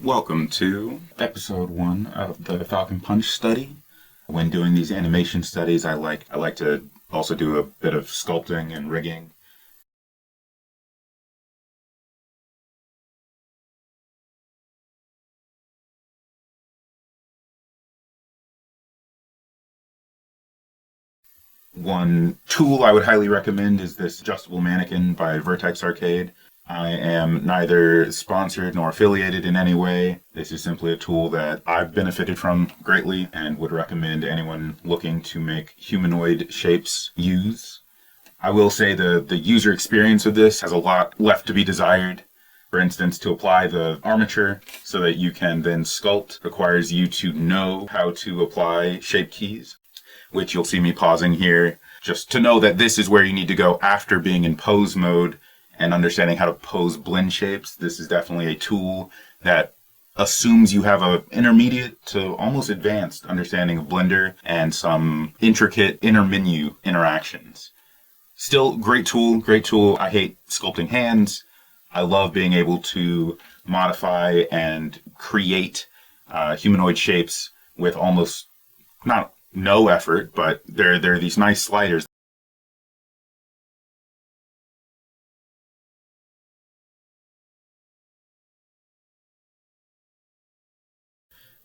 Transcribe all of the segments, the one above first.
Welcome to episode 1 of the Falcon Punch study. When doing these animation studies, I like to also do a bit of sculpting and rigging. One tool I would highly recommend is this adjustable mannequin by Vertex Arcade. I am neither sponsored nor affiliated in any way. This is simply a tool that I've benefited from greatly and would recommend anyone looking to make humanoid shapes use. I will say the user experience of this has a lot left to be desired. For instance, to apply the armature so that you can then sculpt requires you to know how to apply shape keys, which you'll see me pausing here just to know that this is where you need to go after being in pose mode and understanding how to pose blend shapes. This is definitely a tool that assumes you have an intermediate to almost advanced understanding of Blender and some intricate inner menu interactions. Still, great tool. I hate sculpting hands. I love being able to modify and create humanoid shapes with almost not no effort, but there are these nice sliders.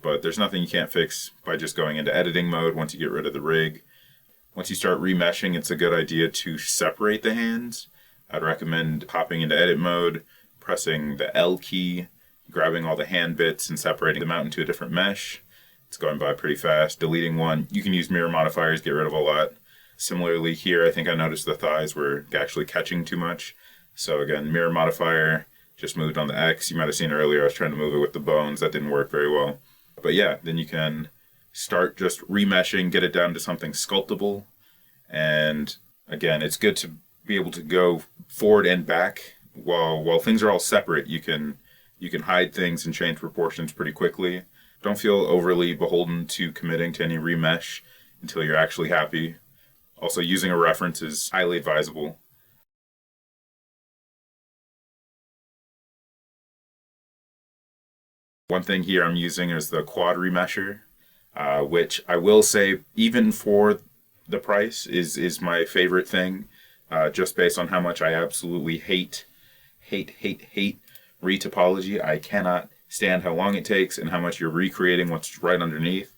But there's nothing you can't fix by just going into editing mode once you get rid of the rig. Once you start remeshing, it's a good idea to separate the hands. I'd recommend hopping into edit mode, pressing the L key, grabbing all the hand bits and separating them out into a different mesh. It's going by pretty fast. Deleting one, you can use mirror modifiers, get rid of a lot. Similarly here, I think I noticed the thighs were actually catching too much. So again, mirror modifier, just moved on the X. You might have seen earlier I was trying to move it with the bones. That didn't work very well. But yeah, then you can start just remeshing, get it down to something sculptable. And again, it's good to be able to go forward and back. While things are all separate, you can hide things and change proportions pretty quickly. Don't feel overly beholden to committing to any remesh until you're actually happy. Also, using a reference is highly advisable. One thing here I'm using is the QuadRemesher, which I will say, even for the price, is my favorite thing, just based on how much I absolutely hate retopology. I cannot stand how long it takes and how much you're recreating what's right underneath.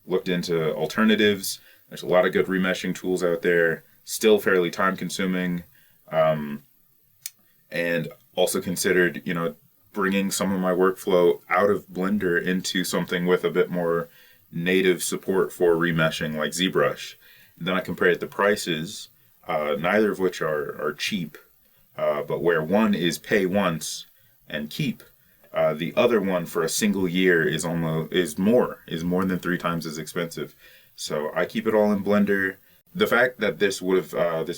Looked into alternatives. There's a lot of good remeshing tools out there, still fairly time consuming, and also considered, bringing some of my workflow out of Blender into something with a bit more native support for remeshing like ZBrush. And then I compared the prices, neither of which are cheap, but where one is pay once and keep, the other one for a single year is more than 3 times as expensive. So I keep it all in Blender. The fact that this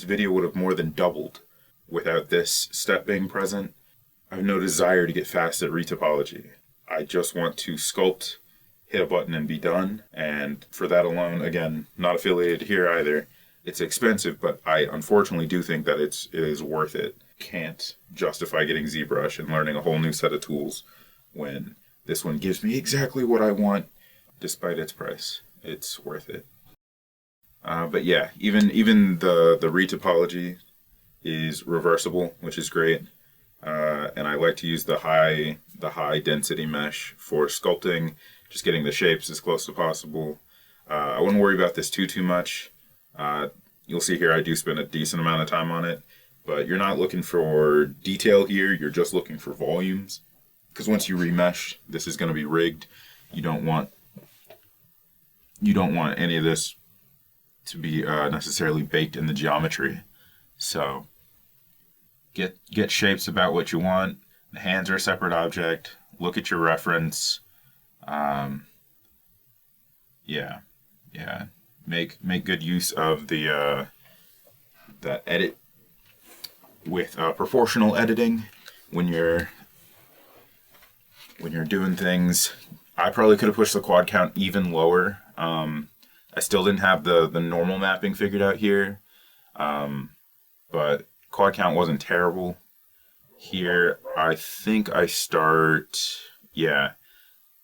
video would have more than doubled without this step being present, I have no desire to get fast at retopology. I just want to sculpt, hit a button, and be done. And for that alone, again, not affiliated here either. It's expensive, but I unfortunately do think that it is worth it. Can't justify getting ZBrush and learning a whole new set of tools when this one gives me exactly what I want, despite its price. It's worth it. But yeah, even the retopology is reversible, which is great. And I like to use the high density mesh for sculpting, just getting the shapes as close as possible. I wouldn't worry about this too much. You'll see here I do spend a decent amount of time on it, but you're not looking for detail here, you're just looking for volumes. Because once you remesh, this is going to be rigged. You don't want any of this to be necessarily baked in the geometry. So get shapes about what you want. The hands are a separate object. Look at your reference. Yeah. Make good use of the edit with proportional editing when you're doing things. I probably could have pushed the quad count even lower. I still didn't have the normal mapping figured out here, but quad count wasn't terrible. Here, I think I start Yeah.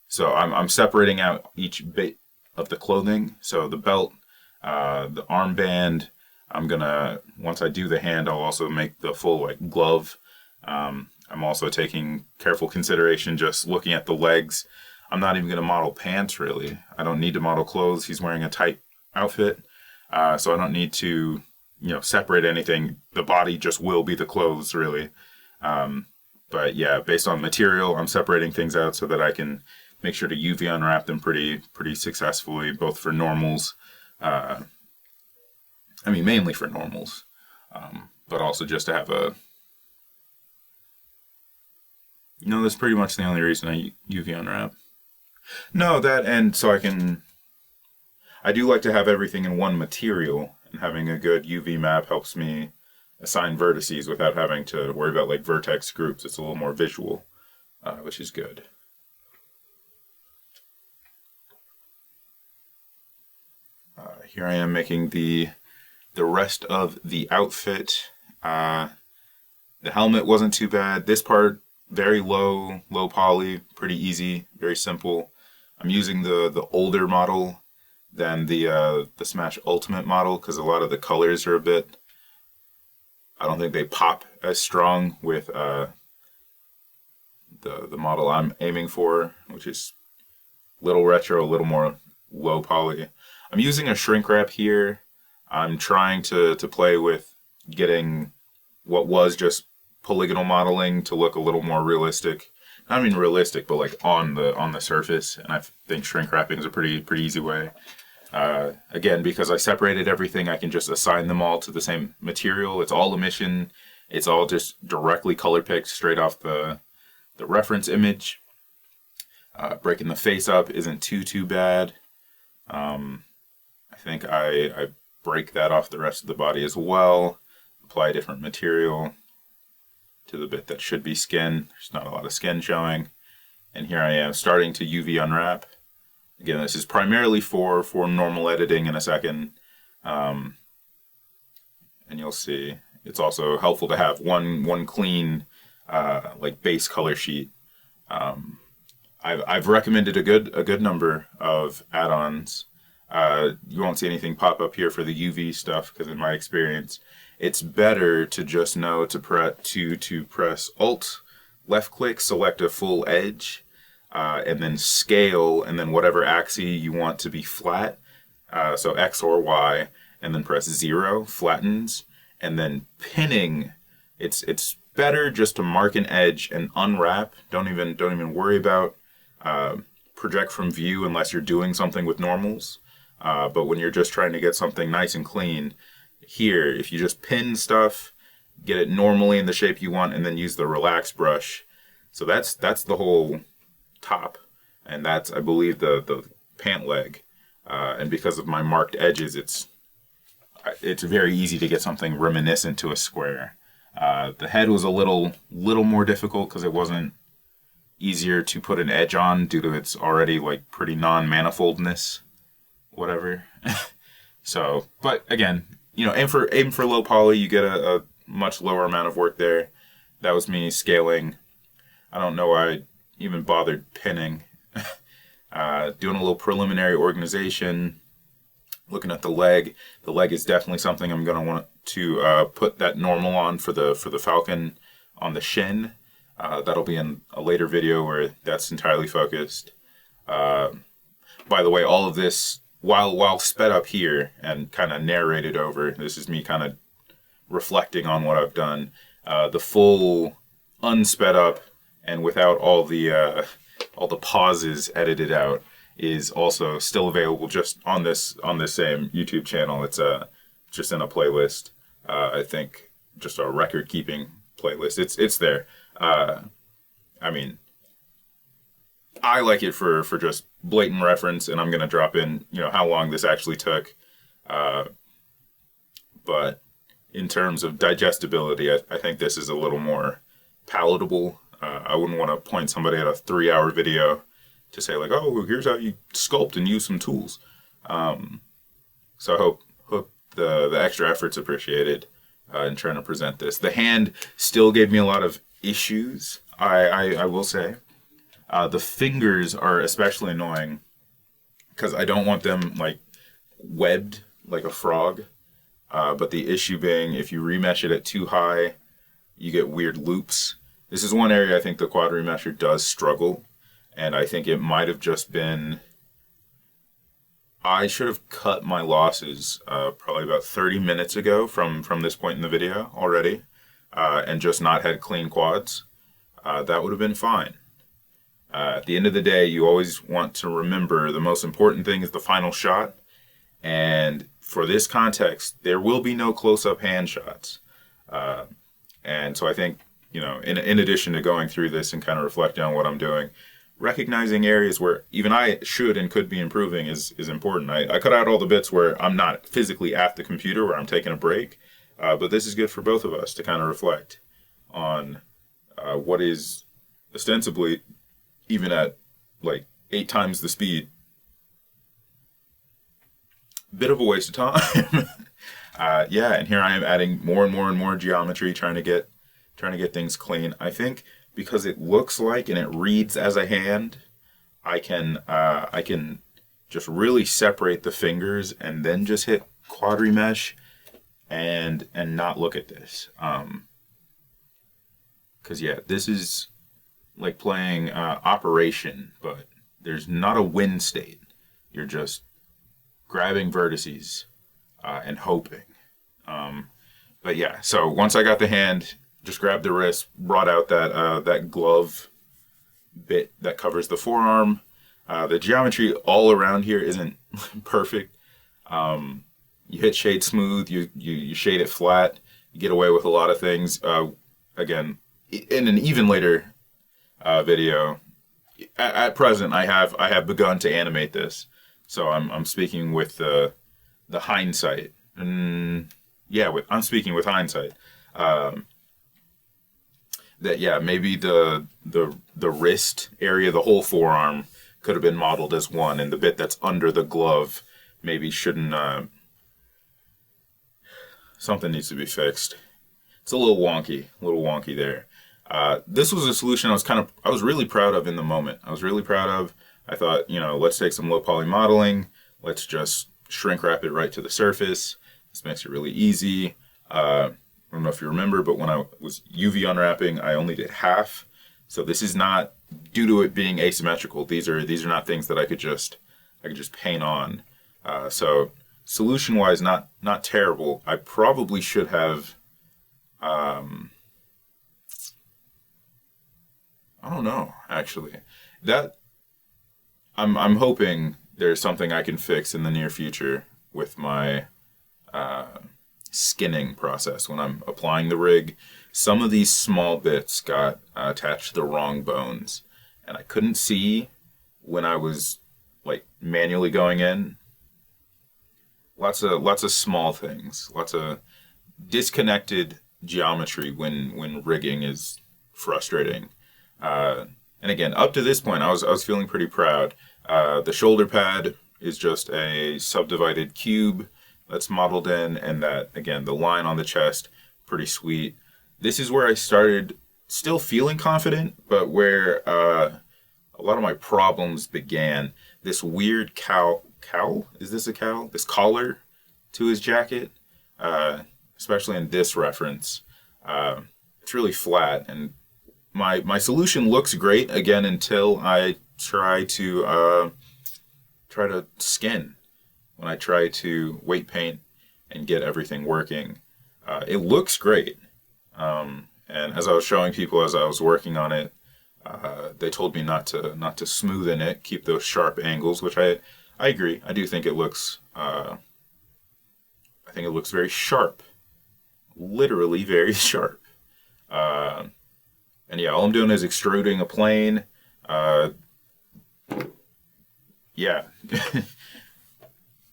So I'm separating out each bit of the clothing. So the belt, the armband. I'm gonna, once I do the hand, I'll also make the full like glove. I'm also taking careful consideration just looking at the legs. I'm not even gonna model pants really. I don't need to model clothes. He's wearing a tight outfit, so I don't need to, separate anything. The body just will be the clothes really. But yeah, based on material, I'm separating things out so that I can make sure to UV unwrap them pretty successfully, both for normals. Mainly for normals, but also just to have a. That's pretty much the only reason I UV unwrap. No, that, and so I do like to have everything in one material, and having a good UV map helps me assign vertices without having to worry about like vertex groups. It's a little more visual, which is good. Here I am making the rest of the outfit. The helmet wasn't too bad. This part, very low poly, pretty easy, very simple. I'm using the older model than the Smash Ultimate model because a lot of the colors are a bit. I don't think they pop as strong with the model I'm aiming for, which is a little retro, a little more low poly. I'm using a shrink wrap here. I'm trying to play with getting what was just polygonal modeling to look a little more realistic. Not even realistic, but like on the surface. And I think shrink wrapping is a pretty easy way. Again, because I separated everything, I can just assign them all to the same material. It's all emission. It's all just directly color picked straight off the reference image. Breaking the face up isn't too bad. I think I break that off the rest of the body as well. Apply a different material to the bit that should be skin. There's not a lot of skin showing. And here I am starting to UV unwrap. Again, this is primarily for normal editing in a second. And you'll see it's also helpful to have one clean like base color sheet. I've recommended a good number of add-ons. You won't see anything pop up here for the UV stuff because in my experience, it's better to just know to press Alt, left click, select a full edge, and then scale, and then whatever axis you want to be flat, so X or Y, and then press 0, flattens, and then pinning. It's better just to mark an edge and unwrap. Don't even worry about project from view unless you're doing something with normals. But when you're just trying to get something nice and clean, here, if you just pin stuff, get it normally in the shape you want, and then use the relax brush. So that's the whole top, and that's, I believe, the pant leg. And because of my marked edges, it's very easy to get something reminiscent to a square. The head was a little more difficult because it wasn't easier to put an edge on due to its already like pretty non-manifoldness, whatever. So, but again, aim for low poly, you get a much lower amount of work there. That was me scaling. I don't know why I even bothered pinning. Doing a little preliminary organization, looking at the leg. The leg is definitely something I'm going to want to put that normal on for the Falcon on the shin. That'll be in a later video where that's entirely focused. By the way, all of this, while sped up here and kind of narrated over, this is me kind of reflecting on what I've done. The full unsped up and without all the pauses edited out is also still available just on this same YouTube channel. It's just in a playlist. I think just a record keeping playlist. It's there. I like it for just blatant reference, and I'm gonna drop in how long this actually took. But in terms of digestibility, I think this is a little more palatable. I wouldn't want to point somebody at a 3-hour video to say like, oh, here's how you sculpt and use some tools. So I hope the extra effort's appreciated in trying to present this. The hand still gave me a lot of issues, I will say. The fingers are especially annoying because I don't want them like webbed like a frog. But the issue being, if you remesh it at too high, you get weird loops. This is one area I think the QuadRemesher does struggle, and I think it might have just been... I should have cut my losses probably about 30 minutes ago from this point in the video already, and just not had clean quads. That would have been fine. At the end of the day, you always want to remember the most important thing is the final shot, and for this context, there will be no close-up hand shots. And so I think, you know, in addition to going through this and kind of reflecting on what I'm doing, recognizing areas where even I should and could be improving is important. I cut out all the bits where I'm not physically at the computer, where I'm taking a break, but this is good for both of us to kind of reflect on what is ostensibly, even at like 8 times the speed, bit of a waste of time. Yeah, and here I am adding more and more and more geometry, trying to get things clean. I think because it looks like and it reads as a hand, I can just really separate the fingers and then just hit QuadRemesh and not look at this. Because yeah, this is like playing Operation, but there's not a win state. You're just grabbing vertices and hoping. But yeah, so once I got the hand, just grabbed the wrist, brought out that glove bit that covers the forearm. The geometry all around here isn't perfect. You hit shade smooth, you shade it flat, you get away with a lot of things. Again, in an even later video, at present I have begun to animate this, so I'm speaking with the hindsight. Yeah, I'm speaking with hindsight. That yeah, maybe the wrist area, the whole forearm, could have been modeled as one, and the bit that's under the glove maybe shouldn't. Something needs to be fixed. It's a little wonky there. This was a solution I was really proud of in the moment. I thought, you know, let's take some low poly modeling. Let's just shrink wrap it right to the surface. This makes it really easy. I don't know if you remember, but when I was UV unwrapping, I only did half. So this is not due to it being asymmetrical. These are not things that I could just paint on. So solution-wise, not terrible. I probably should have. I don't know, actually. That I'm hoping there's something I can fix in the near future with my skinning process when I'm applying the rig. Some of these small bits got attached to the wrong bones, and I couldn't see when I was like manually going in. Lots of small things, lots of disconnected geometry when rigging is frustrating. And again, up to this point, I was feeling pretty proud. The shoulder pad is just a subdivided cube that's modeled in, and that, again, the line on the chest, pretty sweet. This is where I started still feeling confident, but where a lot of my problems began. This weird cowl? Is this a cowl? This collar to his jacket, especially in this reference. It's really flat, and my solution looks great, again, until I try to skin. When I try to weight paint and get everything working, it looks great. And as I was showing people as I was working on it, they told me not to smoothen it, keep those sharp angles, which I agree. I do think it looks. I think it looks very sharp, literally very sharp. And yeah, all I'm doing is extruding a plane. Yeah.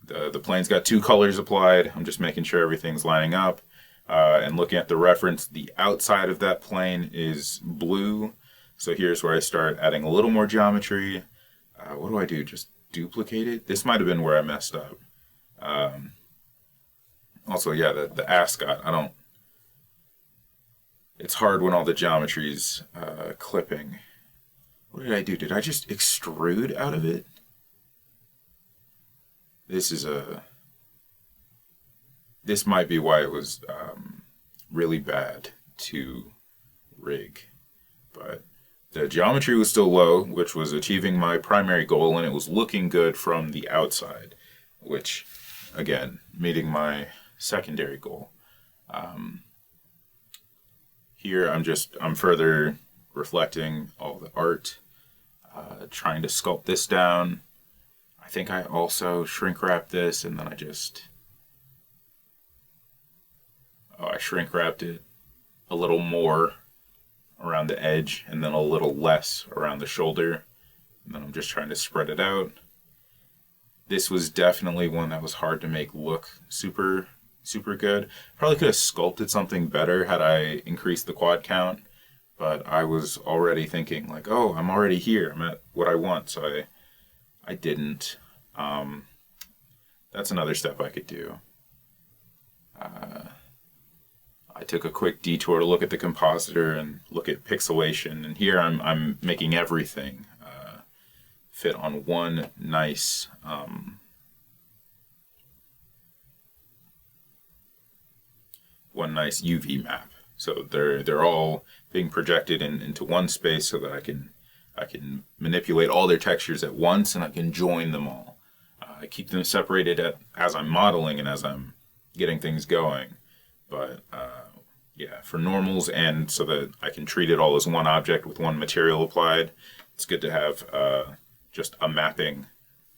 The plane's got 2 colors applied. I'm just making sure everything's lining up. And looking at the reference, the outside of that plane is blue. So here's where I start adding a little more geometry. What do I do? Just duplicate it? This might have been where I messed up. Also, yeah, the ascot. It's hard when all the geometry's clipping. What did I do? Did I just extrude out of it? This might be why it was really bad to rig. But the geometry was still low, which was achieving my primary goal, and it was looking good from the outside, which, again, meeting my secondary goal. Here I'm further reflecting all the art, trying to sculpt this down. I think I also shrink wrapped this, and then I shrink wrapped it a little more around the edge and then a little less around the shoulder. And then I'm just trying to spread it out. This was definitely one that was hard to make look super, super good. Probably could have sculpted something better had I increased the quad count, but I was already thinking like, oh, I'm already here. I'm at what I want, so I didn't. That's another step I could do. I took a quick detour to look at the compositor and look at pixelation, and here I'm making everything fit on one nice UV map. So they're all being projected into one space so that I can manipulate all their textures at once, and I can join them all. I keep them separated as I'm modeling and as I'm getting things going. But yeah, for normals and so that I can treat it all as one object with one material applied, it's good to have just a mapping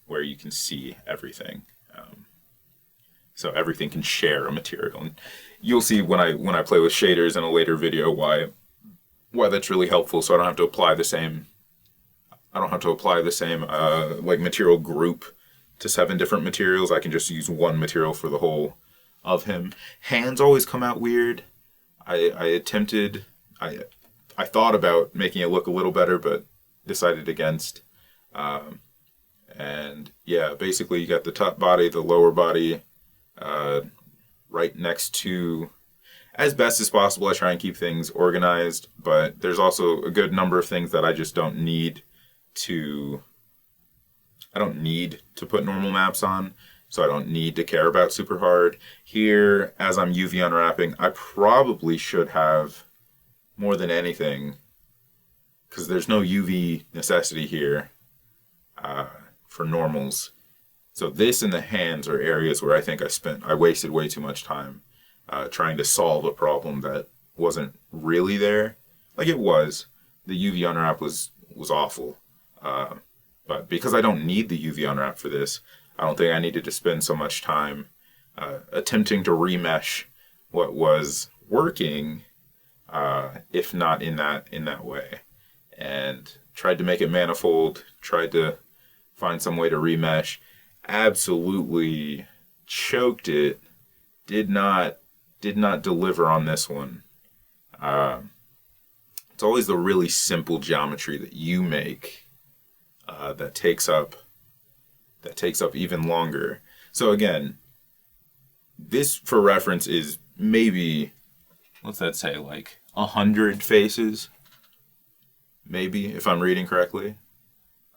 where you can see everything. So everything can share a material. And you'll see when I play with shaders in a later video why that's really helpful. So I don't have to apply the same like material group to 7 different materials. I can just use one material for the whole of him. Hands always come out weird. I thought about making it look a little better, but decided against. And yeah, basically you got the top body, the lower body, right next to, as best as possible, I try and keep things organized, but there's also a good number of things that I just don't need to put normal maps on, so I don't need to care about super hard. Here, as I'm UV unwrapping, I probably should have, more than anything, because there's no UV necessity here for normals. So this and the hands are areas where I think I wasted way too much time trying to solve a problem that wasn't really there. Like it was. The UV unwrap was awful. But because I don't need the UV unwrap for this, I don't think I needed to spend so much time attempting to remesh what was working, if not in that way. And tried to make it manifold, tried to find some way to remesh. Absolutely choked it. Did not deliver on this one. It's always the really simple geometry that you make that takes up even longer. So again, this for reference is maybe, what's that say, like 100 faces, maybe, if I'm reading correctly.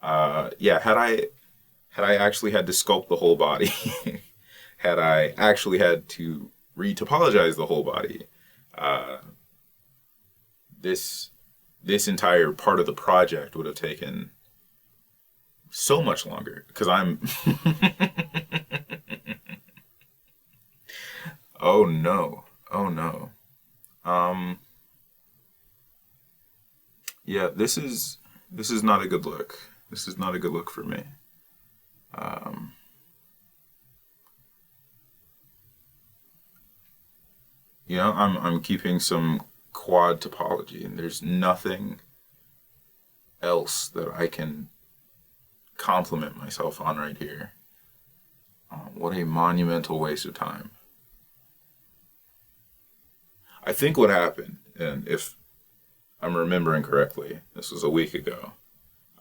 Yeah, had I actually had to sculpt the whole body, had I actually had to retopologize the whole body, this entire part of the project would have taken so much longer, because I'm oh no yeah, this is not a good look. This is not a good look for me. You know, I'm keeping some quad topology, and there's nothing else that I can compliment myself on right here. What a monumental waste of time. I think what happened, and if I'm remembering correctly, this was a week ago,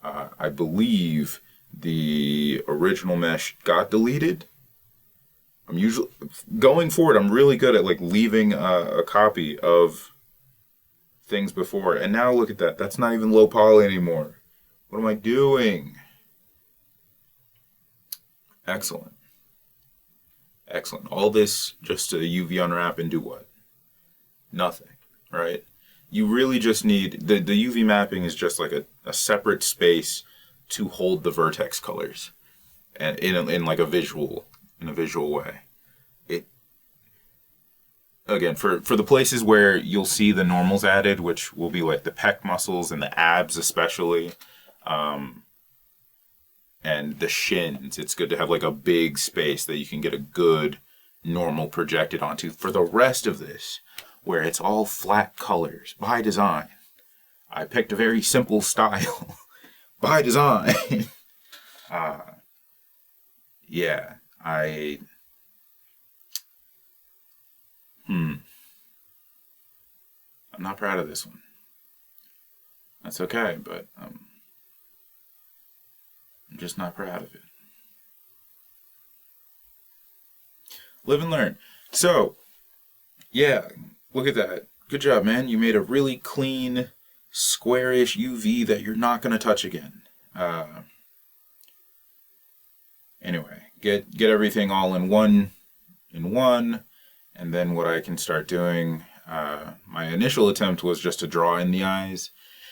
I believe the original mesh got deleted. I'm usually, going forward, I'm really good at like leaving a copy of things before, and now look at that. That's not even low poly anymore. What am I doing? Excellent. Excellent. All this just to UV unwrap and do what? Nothing, right? You really just need, the UV mapping is just like a separate space to hold the vertex colors, and in like a visual way. It, again, for the places where you'll see the normals added, which will be like the pec muscles and the abs especially, and the shins, it's good to have like a big space that you can get a good normal projected onto. For the rest of this, where it's all flat colors by design, I picked a very simple style by design. Yeah, I'm not proud of this one. That's okay, but I'm just not proud of it. Live and learn. So, yeah, look at that. Good job, man. You made a really clean, squarish UV that you're not going to touch again. Anyway, get everything all in one, and then what I can start doing, my initial attempt was just to draw in the eyes.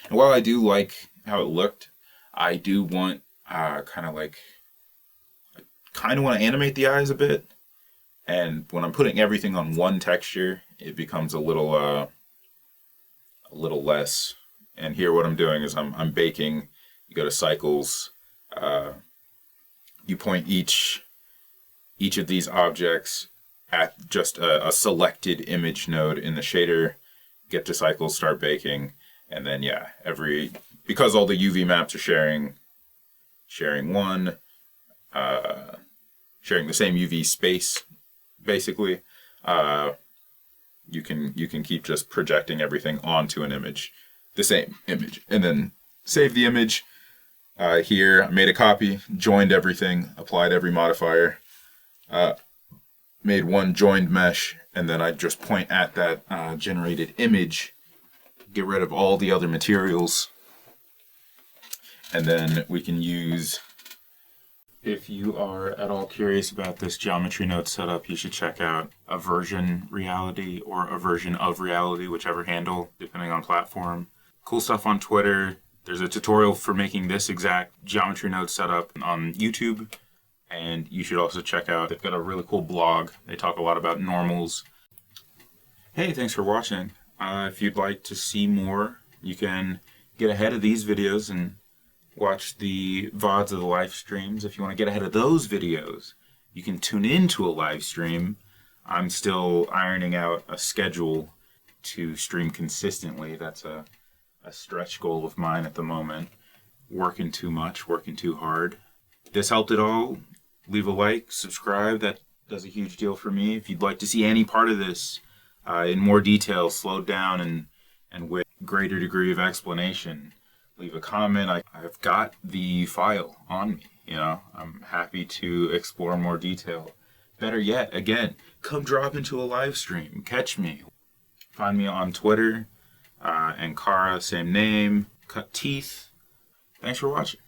And while I do like how it looked, I do want kind of want to animate the eyes a bit. And when I'm putting everything on one texture, it becomes a little less. And here what I'm doing is I'm baking. You go to cycles. You point each of these objects at just a selected image node in the shader, get to cycles, start baking, and then yeah, because all the UV maps are sharing the same UV space, basically, you can keep just projecting everything onto an image, the same image, and then save the image. Here, I made a copy, joined everything, applied every modifier, made one joined mesh, and then I just point at that generated image, get rid of all the other materials, and then we can use, if you are at all curious about this geometry node setup, you should check out AVersionOfReality or AVersionOfReality, whichever handle, depending on platform. Cool stuff on Twitter. There's a tutorial for making this exact geometry node setup on YouTube, and you should also check out, they've got a really cool blog. They talk a lot about normals. Hey, thanks for watching. If you'd like to see more, you can get ahead of these videos and watch the VODs of the live streams. If you want to get ahead of those videos, you can tune into a live stream. I'm still ironing out a schedule to stream consistently. That's a stretch goal of mine at the moment. Working too much, working too hard. If this helped at all, leave a like, subscribe. That does a huge deal for me. If you'd like to see any part of this in more detail, slowed down and with greater degree of explanation, leave a comment. I've got the file on me, you know. I'm happy to explore more detail. Better yet, again, come drop into a live stream. Catch me. Find me on Twitter, Ankara, same name, Cut Teeth. Thanks for watching.